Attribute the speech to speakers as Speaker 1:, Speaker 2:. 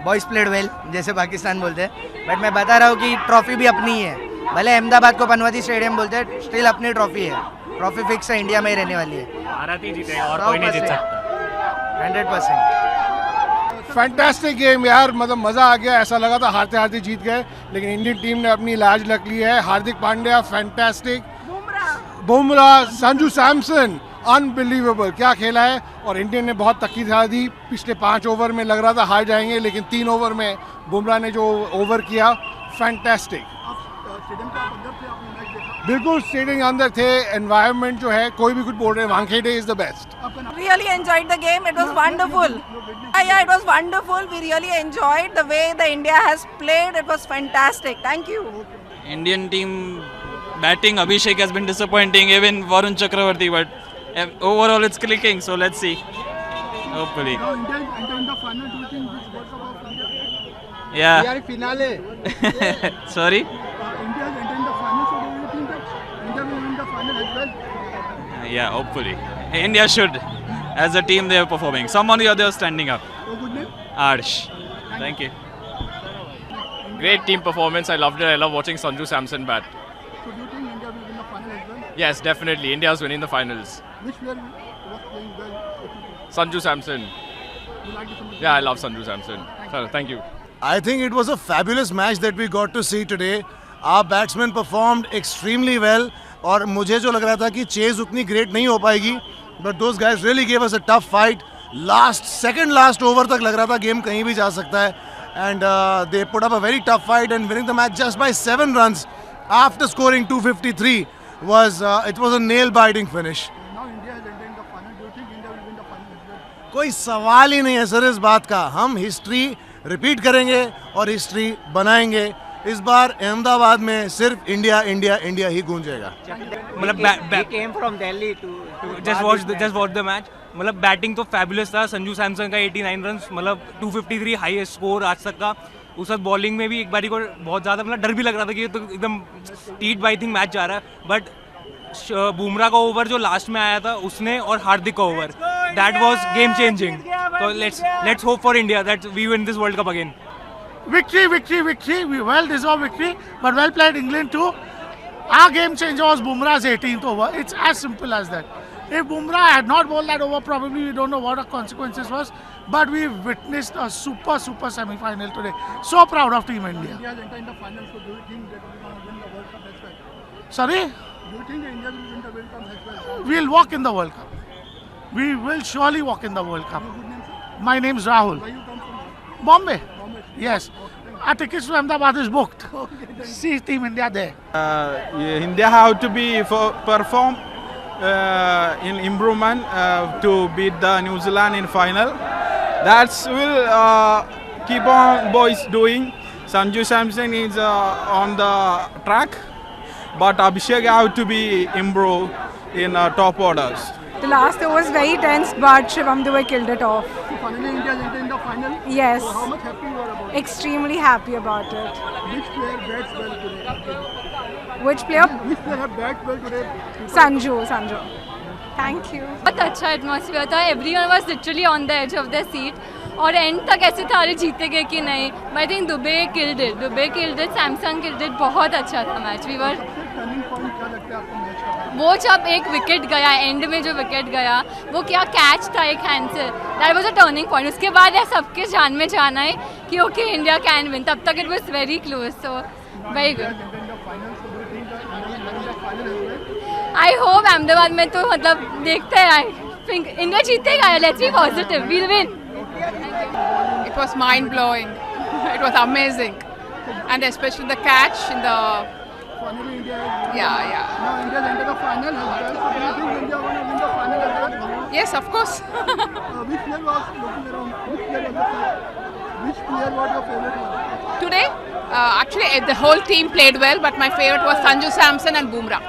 Speaker 1: Boys played well जैसे पाकिस्तान बोलते हैं, बट मैं बता रहा हूँ कि ट्रॉफी भी अपनी ही है। भले अहमदाबाद को पनवती स्टेडियम बोलते हैं, स्टिल अपनी ट्रॉफी है। ट्रॉफी फिक्स है, इंडिया में ही रहने वाली है।
Speaker 2: भारत ही जीतेगा और कोई नहीं जीत सकता।
Speaker 1: 100%।
Speaker 3: फैंटास्टिक गेम यार, मतलब मज़ा आ गया। ऐसा लगा था हारते हारते जीत गए, लेकिन इंडियन टीम ने अपनी लाज रख ली है। हार्दिक पांड्या फैंटास्टिक, बुमराह, संजू सैमसन अनबिलीवेबल, क्या खेला है। और इंडियन ने बहुत तकीद दी। पिछले 5 ओवर में लग रहा था हार जाएंगे, लेकिन 3 ओवर में बुमराह ने जो ओवर किया, फैंटास्टिक। बिल्कुल स्टेडियम के अंदर थे। एनवायरनमेंट जो है, कोई भी कुछ बोल रहे हैं, Wankhede is the best.
Speaker 4: Really enjoyed the game. It was wonderful. Yeah, it was wonderful. We really enjoyed the way the India has played. It was fantastic. Thank you.
Speaker 5: Indian team batting, Abhishek has been disappointing, even Varun Chakravarti, but overall it's clicking, so let's see. Hopefully.
Speaker 3: Now India is entering the final. Do you think this World Cup of India?
Speaker 5: Yeah.
Speaker 3: We are finale.
Speaker 5: Sorry?
Speaker 3: India is entering the final, so do you think that India will win the final as well?
Speaker 5: Yeah, hopefully. India should. As a team, they are performing. Someone or the other standing up.
Speaker 3: Oh, good name.
Speaker 5: Arsh. Thank you.
Speaker 2: Great team performance. I loved it. I love watching Sanju Samson bat.
Speaker 3: So do you think India will win the final as well?
Speaker 2: Yes, definitely. India's winning the finals.
Speaker 3: Which player was playing well?
Speaker 2: Sanju Samson.
Speaker 3: You like it so much?
Speaker 2: Yeah, I love Sanju Samson. So, thank you.
Speaker 6: I think it was a fabulous match that we got to see today. Our batsmen performed extremely well. और मुझे जो लग रहा था कि chase उतनी great नहीं हो पाएगी, but those guys really give us a tough fight. Second last over तक लग रहा था गेम कहीं भी जा सकता है, and they put up a very tough fight and winning the match just by 7 runs after scoring 253 was it was a nail biting finish.
Speaker 3: Now India is entering the final. Do you think India will win the final as well?
Speaker 6: कोई सवाल ही नहीं है sir इस बात का। हम history repeat करेंगे और हिस्ट्री बनाएंगे। इस बार अहमदाबाद में सिर्फ इंडिया इंडिया इंडिया ही गूंजेगा।
Speaker 7: मतलब जस्ट वॉच द मैच। मतलब बैटिंग तो फैबुलस था। संजू सैमसन का 89 रन, मतलब 253 हाईएस्ट स्कोर आज तक का। उस वक्त बॉलिंग में भी एक बारी को बहुत ज़्यादा मतलब डर भी लग रहा था कि ये तो एकदम टीट बाइटिंग मैच जा रहा है, बट बुमराह का ओवर जो लास्ट में आया था उसने, और हार्दिक का over, that was game changing. तो let's hope for India that we win this world cup again.
Speaker 3: Victory, victory, victory. We well deserved victory, but well played England too. Our game changer was Bumrah's 18th over. It's as simple as that. If Bumrah had not bowled that over, probably we don't know what the consequences was. But we witnessed a super semi-final today. So proud of Team India. India has entered in the final, so do you think that we will win the World Cup as well? Sorry? Do you think that India will win the World Cup as well? We'll walk in the World Cup. We will surely walk in the World Cup. Your good name, sir? My name's Rahul. Where you come from? Bombay. Yes. Our tickets to Ahmedabad is booked. See Team India there.
Speaker 8: India have to be perform in improvement to beat the New Zealand in final. That's will keep on boys doing. Sanju Samson is on the track, but Abhishek have to be improved in top orders.
Speaker 4: The last over was very tense, but Shivam Dubey killed it off.
Speaker 3: So finally India is entering the final.
Speaker 4: Yes.
Speaker 3: So how much happy you are about it?
Speaker 4: Extremely happy about it.
Speaker 3: Which player bats well today?
Speaker 4: Which player?
Speaker 3: Which player have bat well today?
Speaker 4: Sanju. Thank you.
Speaker 9: बहुत अच्छा atmosphere था। Everyone was literally on the edge of the seat, और end तक ऐसे था अरे जीतेंगे कि नहीं। I think Dube killed it, Samson killed it. बहुत अच्छा था match. We were
Speaker 3: turning point क्या लगता है आपको मैच का?
Speaker 9: वो जब एक विकेट गया, एंड में जो विकेट गया, वो क्या कैच था एक हैंड से, that was a turning point. उसके बाद यार सबके जान में जाना है कि ओके इंडिया कैन विन। तब तक it was very close, so very good. I hope Ahmedabad में तो मतलब देखते हैं, आई थिंक इंडिया जीतेगा। Let's be positive, we'll win.
Speaker 10: It was mind blowing. It was amazing, and especially the catch in the.
Speaker 3: Finally India has
Speaker 10: Yeah.
Speaker 3: now India has entered the final as well. So do you think India will win the final as well?
Speaker 10: Yes, of course.
Speaker 3: Which player was looking around? Which player was your favorite one?
Speaker 10: Today, actually, the whole team played well, but my favorite was Sanju Samson and Bumrah.